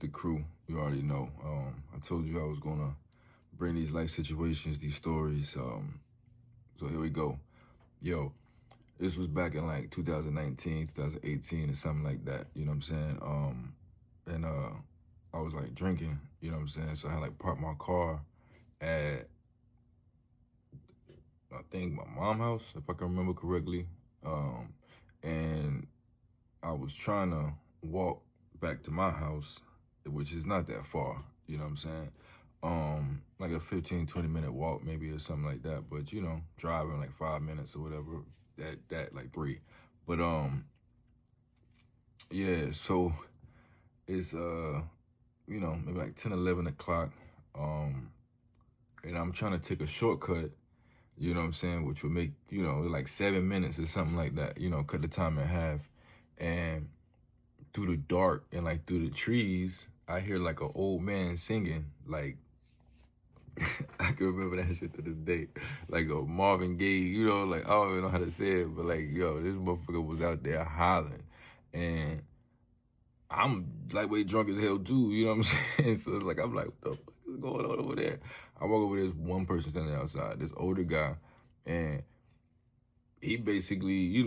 the crew. You already know. I told you I was gonna bring these life situations, these stories. So here we go. Yo, this was back in like 2019, 2018, or something like that. You know what I'm saying? And I was like drinking. You know what I'm saying? So I had like parked my car at I think my mom's house, if I can remember correctly. And I was trying to walk back to my house, which is not that far, you know what I'm saying? Like a 15, 20-minute walk maybe or something like that. But you know, driving like 5 minutes or whatever, that like 3. But yeah, so it's maybe like 10, 11 o'clock. And I'm trying to take a shortcut, you know what I'm saying, which would make, like 7 minutes or something like that, cut the time in half. And through the dark and like through the trees, I hear like an old man singing, like I can remember that shit to this day, like a Marvin Gaye, like I don't even know how to say it, but like yo, this motherfucker was out there hollering, and I'm lightweight drunk as hell too, you know what I'm saying? So it's like I'm like, what the fuck is going on over there? I walk over, there's one person standing outside, this older guy, and he basically,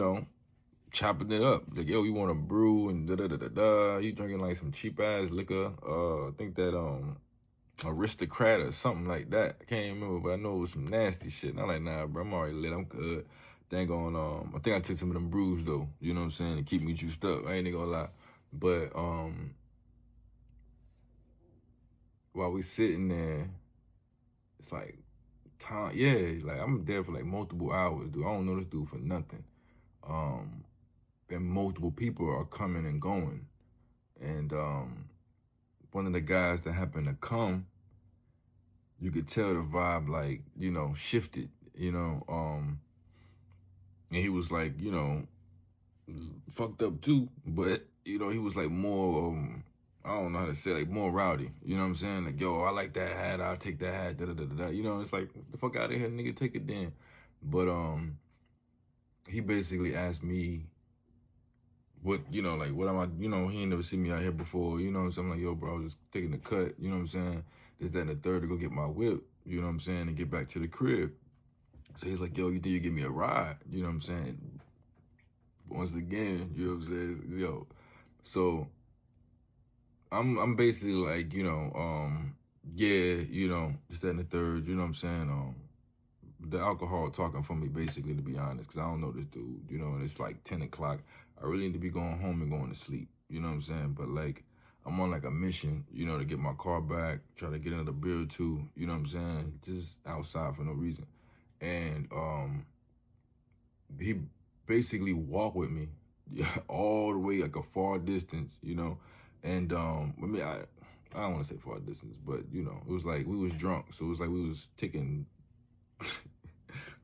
chopping it up. Like, yo, you want a brew and da-da-da-da-da. You drinking like some cheap ass liquor. I think that aristocrat or something like that. I can't remember, but I know it was some nasty shit. And I'm like, nah, bro, I'm already lit. I'm good. Dang on, I think I took some of them brews though, you know what I'm saying, to keep me juiced up. I ain't gonna lie. But while we sitting there, it's like time, yeah, like I'm there for like multiple hours, dude. I don't know this dude for nothing. And multiple people are coming and going. And one of the guys that happened to come, you could tell the vibe like, shifted, and he was like, fucked up too, but he was like more I don't know how to say, like more rowdy, you know what I'm saying? Like, yo, I like that hat, I'll take that hat, da da da da. It's like, the fuck out of here, nigga, take it then. But he basically asked me what, like, what am I, he ain't never seen me out here before, so I'm like, yo, bro, I was just taking the cut, you know what I'm saying? This, that, and the third to go get my whip, you know what I'm saying, and get back to the crib. So he's like, yo, you think you give me a ride, you know what I'm saying? Once again, you know what I'm saying? Yo, so I'm basically like, yeah, this, that, and the third, you know what I'm saying? The alcohol talking for me, basically, to be honest, because I don't know this dude, and it's like 10 o'clock. I really need to be going home and going to sleep, you know what I'm saying? But like, I'm on like a mission, to get my car back, try to get another beer or two, you know what I'm saying? Just outside for no reason. And he basically walked with me all the way like a far distance, And I don't want to say far distance, but it was like we was drunk, so it was like we was taking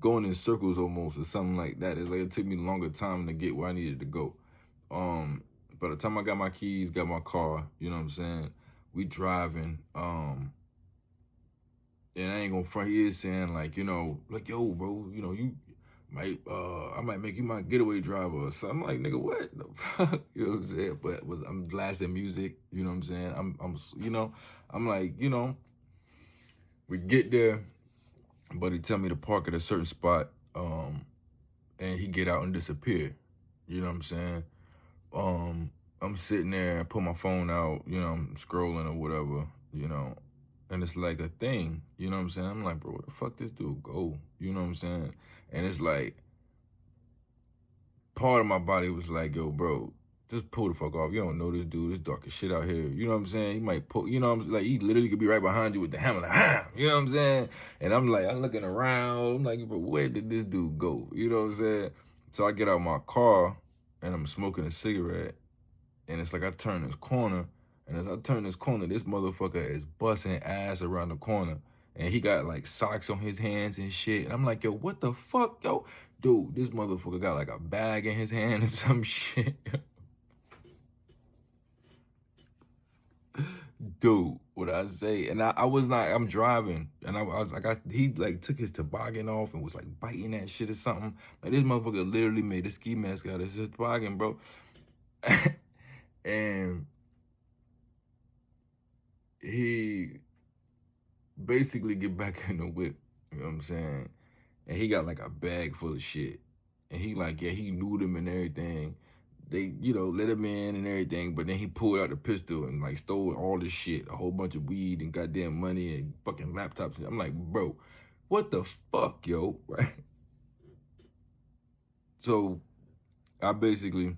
going in circles almost or something like that. It's like it took me longer time to get where I needed to go. By the time I got my keys, got my car, you know what I'm saying? We driving, and I ain't gonna front. He is saying like, like, yo, bro, you might, I might make you my getaway driver or something. I'm like, nigga, what the fuck? You know what I'm saying? But I'm blasting music, you know what I'm saying? I'm like, we get there, but he tell me to park at a certain spot, and he get out and disappear. You know what I'm saying? I'm sitting there, I put my phone out, I'm scrolling or whatever, and it's like a thing, you know what I'm saying? I'm like, bro, where the fuck this dude go? You know what I'm saying? And it's like, part of my body was like, yo, bro, just pull the fuck off. You don't know this dude. It's dark as shit out here. You know what I'm saying? He might pull, like, he literally could be right behind you with the hammer, like, ah, you know what I'm saying? And I'm like, I'm looking around. I'm like, bro, where did this dude go? You know what I'm saying? So I get out my car, and I'm smoking a cigarette, and it's like I turn this corner, and as I turn this corner, this motherfucker is busting ass around the corner. And he got like socks on his hands and shit. And I'm like, yo, what the fuck, yo? Dude, this motherfucker got like a bag in his hand or some shit. Dude, what I say? And I was like, I'm driving, and I was like, he like took his toboggan off and was like biting that shit or something. Like, this motherfucker literally made a ski mask out of his toboggan, bro. And he basically get back in the whip, you know what I'm saying? And he got like a bag full of shit. And he like, yeah, he knew them and everything. They, let him in and everything, but then he pulled out the pistol and like stole all this shit, a whole bunch of weed and goddamn money and fucking laptops. I'm like, bro, what the fuck, yo, right? So I basically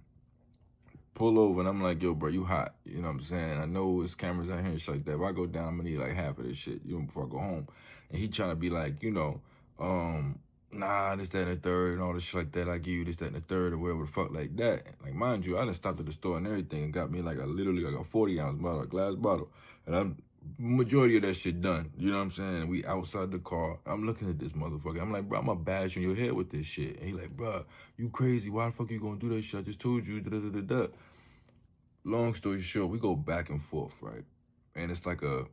pull over and I'm like, yo, bro, you hot. You know what I'm saying? I know it's cameras out here and shit like that. If I go down, I'm gonna need like half of this shit, before I go home. And he trying to be like, nah, this, that, and the third, and all this shit like that. I give you this, that, and the third, or whatever the fuck like that. Like, mind you, I done stopped at the store and everything and got me like literally like a 40-ounce bottle, a glass bottle. And I'm majority of that shit done. You know what I'm saying? And we outside the car. I'm looking at this motherfucker. I'm like, bro, I'm gonna bash you in your head with this shit. And he like, bro, you crazy. Why the fuck you gonna do that shit? I just told you, da-da-da-da-da. Long story short, we go back and forth, right? And it's like a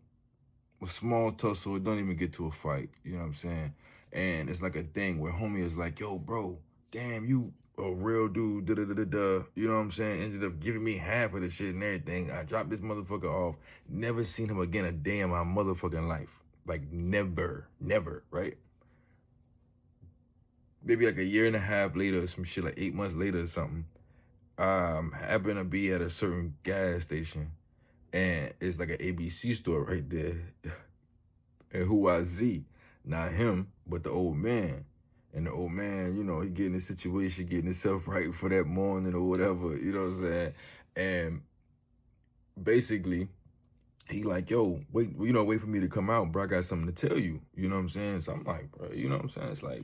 small tussle. It don't even get to a fight. You know what I'm saying? And it's like a thing where homie is like, yo, bro, damn, you a real dude, da-da-da-da-da. You know what I'm saying? Ended up giving me half of the shit and everything. I dropped this motherfucker off. Never seen him again a day in my motherfucking life. Like, never, right? Maybe like a year and a half later or some shit, like 8 months later or something. Happened to be at a certain gas station. And it's like an ABC store right there. And who I see, not him, but the old man. And the old man, he getting the situation, getting himself right for that morning or whatever, you know what I'm saying? And basically, he like, yo, wait for me to come out, bro. I got something to tell you. You know what I'm saying? So I'm like, bro, you know what I'm saying? It's like,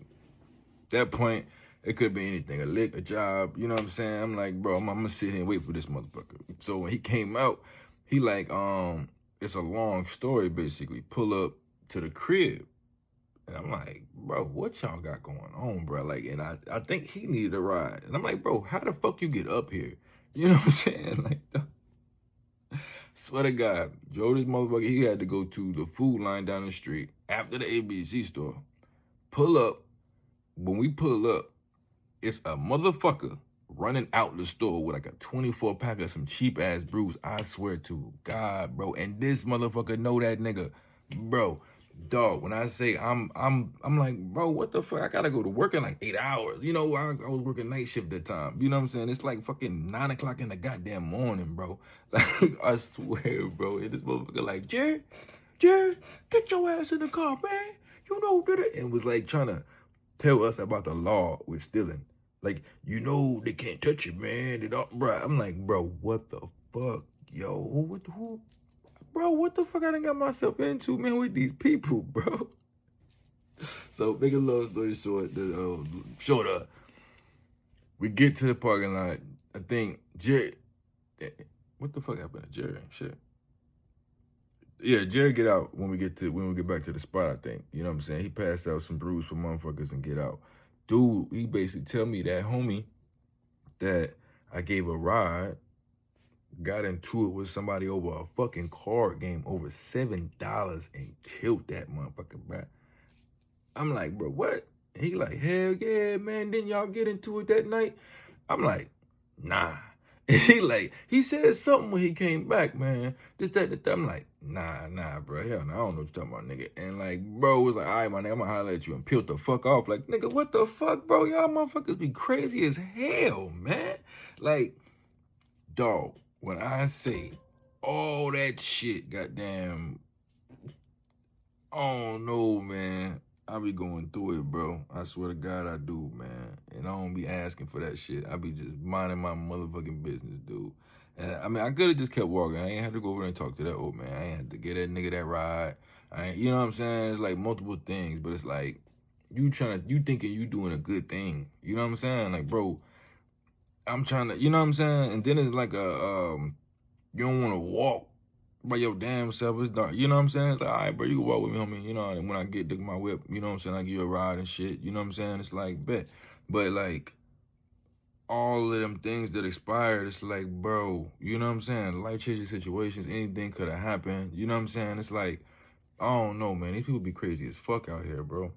that point, it could be anything, a lick, a job, you know what I'm saying? I'm like, bro, I'm gonna sit here and wait for this motherfucker. So when he came out, he like, it's a long story, basically. Pull up to the crib. And I'm like, bro, what y'all got going on, bro? Like, and I think he needed a ride. And I'm like, bro, how the fuck you get up here? You know what I'm saying? Like, swear to God, Joe, this motherfucker, he had to go to the food line down the street after the ABC store. Pull up. When we pull up, it's a motherfucker running out the store with like a 24-pack of some cheap-ass brews. I swear to God, bro. And this motherfucker know that nigga. Bro, dog, when I say I'm like, bro, what the fuck? I gotta go to work in like 8 hours. I was working night shift at the time. You know what I'm saying? It's like fucking 9 o'clock in the goddamn morning, bro. Like, I swear, bro. And this motherfucker like, Jerry, get your ass in the car, man. You know that. And was like trying to tell us about the law with stealing. Like, they can't touch it, man. Bro, I'm like, bro, what the fuck? Yo, who? Bro, what the fuck I done got myself into, man, with these people, bro? So, make a long story short, we get to the parking lot. I think Jerry, what the fuck happened to Jerry? Shit. Yeah, Jerry get out when we get back to the spot, I think. You know what I'm saying? He passed out some brews for motherfuckers and get out. Dude, he basically tell me that homie that I gave a ride got into it with somebody over a fucking card game over $7 and killed that motherfucker, bro. I'm like, bro, what? He like, hell yeah, man. Didn't y'all get into it that night? I'm like, nah. He said something when he came back, man. This, that. I'm like, nah, bro. Hell no, I don't know what you're talking about, nigga. And like, bro was like, all right, my nigga, I'm gonna holler at you and peeled the fuck off. Like, nigga, what the fuck, bro? Y'all motherfuckers be crazy as hell, man. Like, dog, when I say all that shit, goddamn, I don't know, man. I be going through it, bro. I swear to God I do, man. And I don't be asking for that shit. I be just minding my motherfucking business, dude. And I mean, I could have just kept walking. I ain't had to go over there and talk to that old man. I ain't had to get that nigga that ride. You know what I'm saying? It's like multiple things, but it's like you thinking you doing a good thing. You know what I'm saying? Like, bro, I'm trying to, you know what I'm saying? And then it's like you don't want to walk by your damn self. It's dark. You know what I'm saying? It's like, all right, bro, you can walk with me, homie. And when I get to my whip, you know what I'm saying? I give you a ride and shit. You know what I'm saying? It's like, bet. But like, all of them things that expired, it's like, bro, you know what I'm saying? Life-changing situations, anything could have happened. You know what I'm saying? It's like, I don't know, man. These people be crazy as fuck out here, bro.